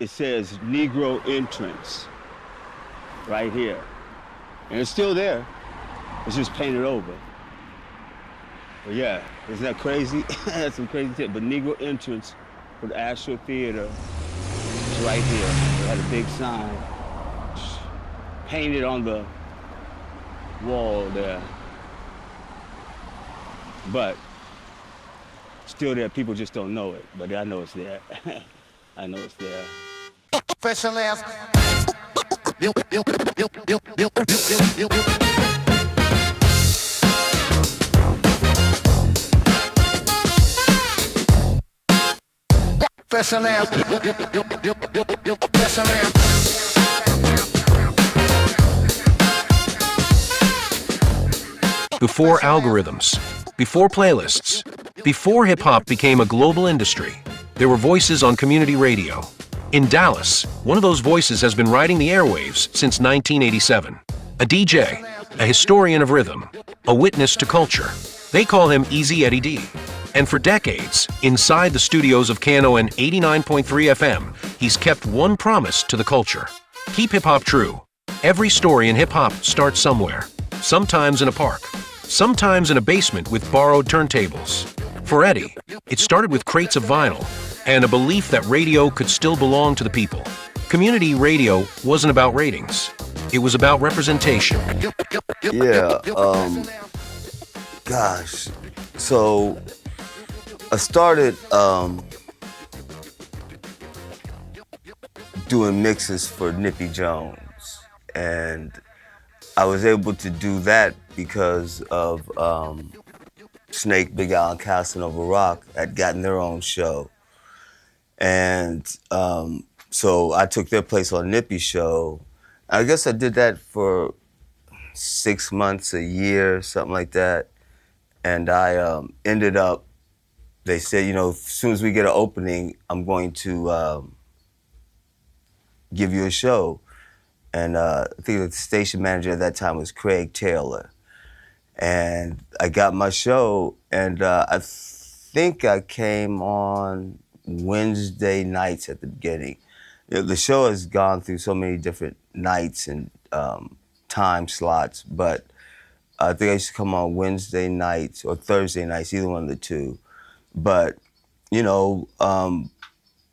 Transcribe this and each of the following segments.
it says Negro entrance right here. And it's still there. It's just painted over. But yeah, isn't that crazy? That's some crazy shit. But Negro entrance for the actual theater is right here. It had a big sign painted on the wall there. But still there, people just don't know it. But I know it's there. I know it's there. Before algorithms, before playlists, before hip-hop became a global industry, there were voices on community radio. In Dallas, one of those voices has been riding the airwaves since 1987. A DJ, a historian of rhythm, a witness to culture. They call him Easy Eddie D. And for decades, inside the studios of KNON 89.3 FM, he's kept one promise to the culture. Keep hip-hop true. Every story in hip-hop starts somewhere. Sometimes in a park. Sometimes in a basement with borrowed turntables. For Eddie, it started with crates of vinyl and a belief that radio could still belong to the people. Community radio wasn't about ratings. It was about representation. Yeah, gosh. So I started doing mixes for Nippy Jones, and I was able to do that because of Snake, Big Al, and Casanova Rock had gotten their own show. And so I took their place on Nippy's show. I guess I did that for 6 months, a year, something like that. And I ended up, they said, you know, as soon as we get an opening, I'm going to give you a show. And I think the station manager at that time was Craig Taylor. And I got my show, and I think I came on Wednesday nights at the beginning. You know, the show has gone through so many different nights and time slots, but I think I used to come on Wednesday nights or Thursday nights, either one of the two. But, you know, I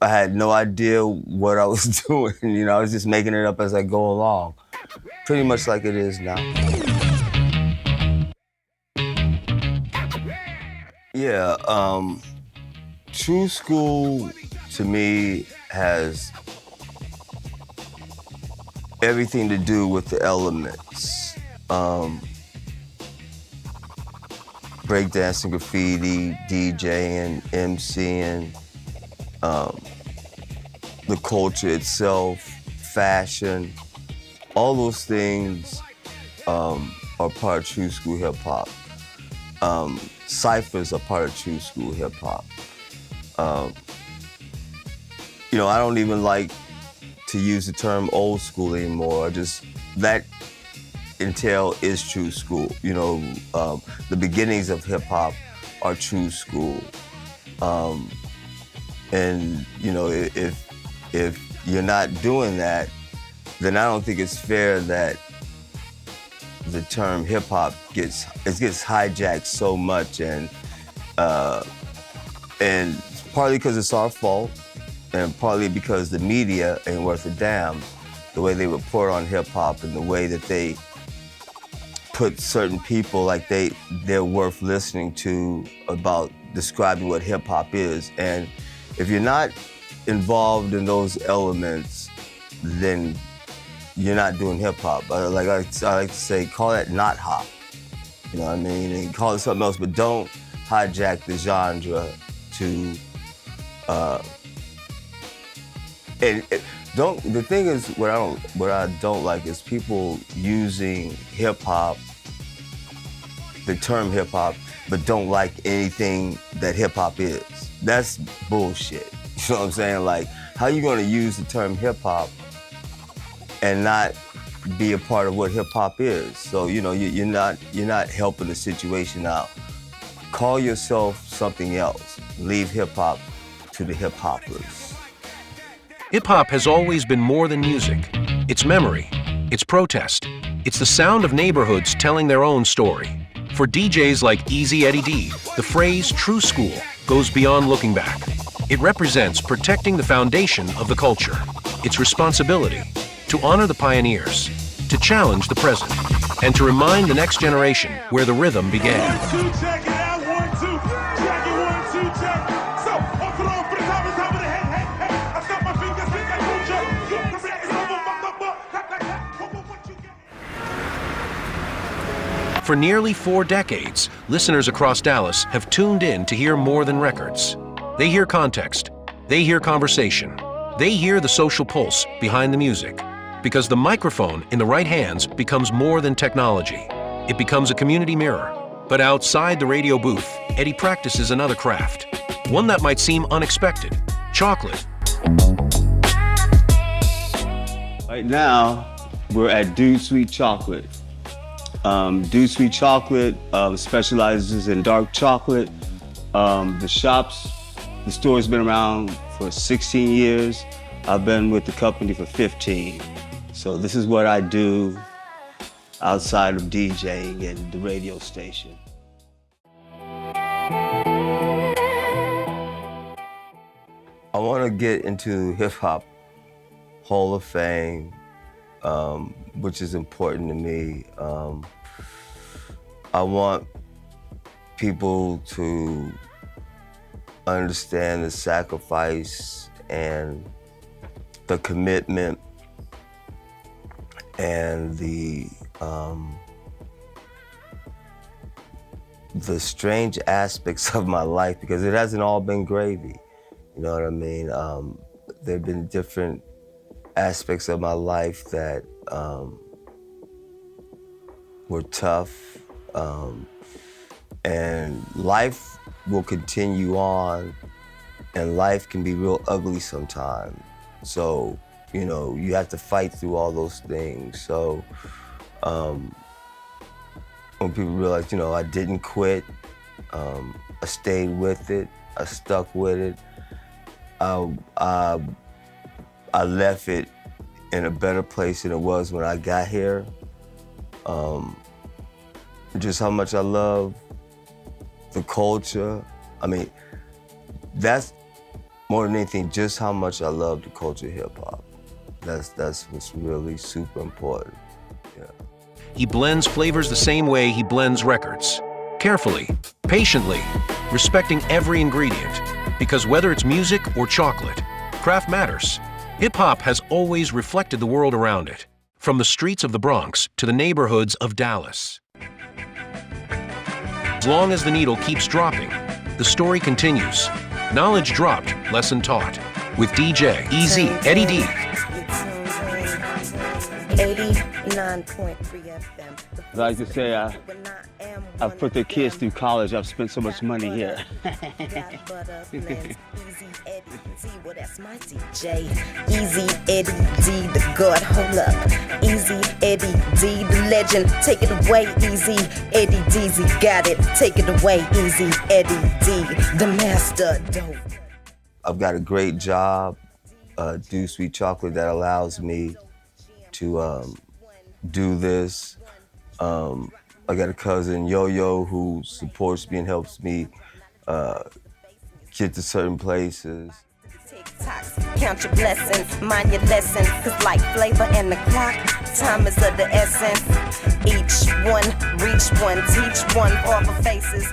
had no idea what I was doing. You know, I was just making it up as I go along. Pretty much like it is now. Yeah, True School to me has everything to do with the elements. Breakdancing, graffiti, DJing, MCing, the culture itself, fashion, all those things are part of True School hip hop. Ciphers are part of True School hip hop. You know, I don't even like to use the term old school anymore. That entail is True School. You know, the beginnings of hip hop are True School. And you know, if you're not doing that, then I don't think it's fair that the term hip hop gets hijacked so much, and partly because it's our fault, and partly because the media ain't worth a damn. The way they report on hip hop and the way that they put certain people like they're worth listening to about describing what hip hop is. And if you're not involved in those elements, then you're not doing hip hop. I like to say, call that not hop. You know what I mean? And call it something else, but don't hijack the genre to. The thing is, what I don't like is people using hip hop, the term hip hop, but don't like anything that hip hop is. That's bullshit. You know what I'm saying? Like, how you gonna use the term hip hop and not be a part of what hip hop is? So, you know, you're not helping the situation out. Call yourself something else. Leave hip hop to the hip hoppers. Hip-hop has always been more than music. It's memory, it's protest, it's the sound of neighborhoods telling their own story. For DJs like djezeddied, the phrase true school goes beyond looking back. It represents protecting the foundation of the culture, its responsibility to honor the pioneers, to challenge the present, and to remind the next generation where the rhythm began. For nearly 4 decades, listeners across Dallas have tuned in to hear more than records. They hear context, they hear conversation, they hear the social pulse behind the music. Because the microphone in the right hands becomes more than technology. It becomes a community mirror. But outside the radio booth, Eddie practices another craft. One that might seem unexpected: chocolate. Right now, we're at Dude Sweet Chocolate. Dude Sweet Chocolate specializes in dark chocolate. The store's been around for 16 years. I've been with the company for 15. So this is what I do outside of DJing and the radio station. I want to get into Hip Hop Hall of Fame, which is important to me. I want people to understand the sacrifice and the commitment and the strange aspects of my life, because it hasn't all been gravy. You know what I mean? There have been different aspects of my life that were tough, and life will continue on, and life can be real ugly sometimes. So, you know, you have to fight through all those things. So when people realize, you know, I didn't quit, I stayed with it, I stuck with it, I left it in a better place than it was when I got here. Just how much I love the culture. I mean, that's more than anything, just how much I love the culture of hip hop. That's what's really super important. Yeah. He blends flavors the same way he blends records. Carefully, patiently, respecting every ingredient. Because whether it's music or chocolate, craft matters. Hip-hop has always reflected the world around it, from the streets of the Bronx to the neighborhoods of Dallas. As long as the needle keeps dropping, the story continues. Knowledge dropped, lesson taught. With djezeddied. 89.3 FM. I like to say I've put the kids through college. I've spent so much money here. Well, that's my DJ. Easy Eddie D, the God, hold up. Easy Eddie D, the legend, take it away. Easy Eddie DZ, got it, take it away. Easy Eddie D, the master dope. I've got a great job, Dude Sweet Chocolate, that allows me to do this. I got a cousin, Yo-Yo, who supports me and helps me get to certain places. Count your blessings, mind your lesson, cause like flavor and the clock, time is of the essence. Each one, reach one, teach one, all the faces.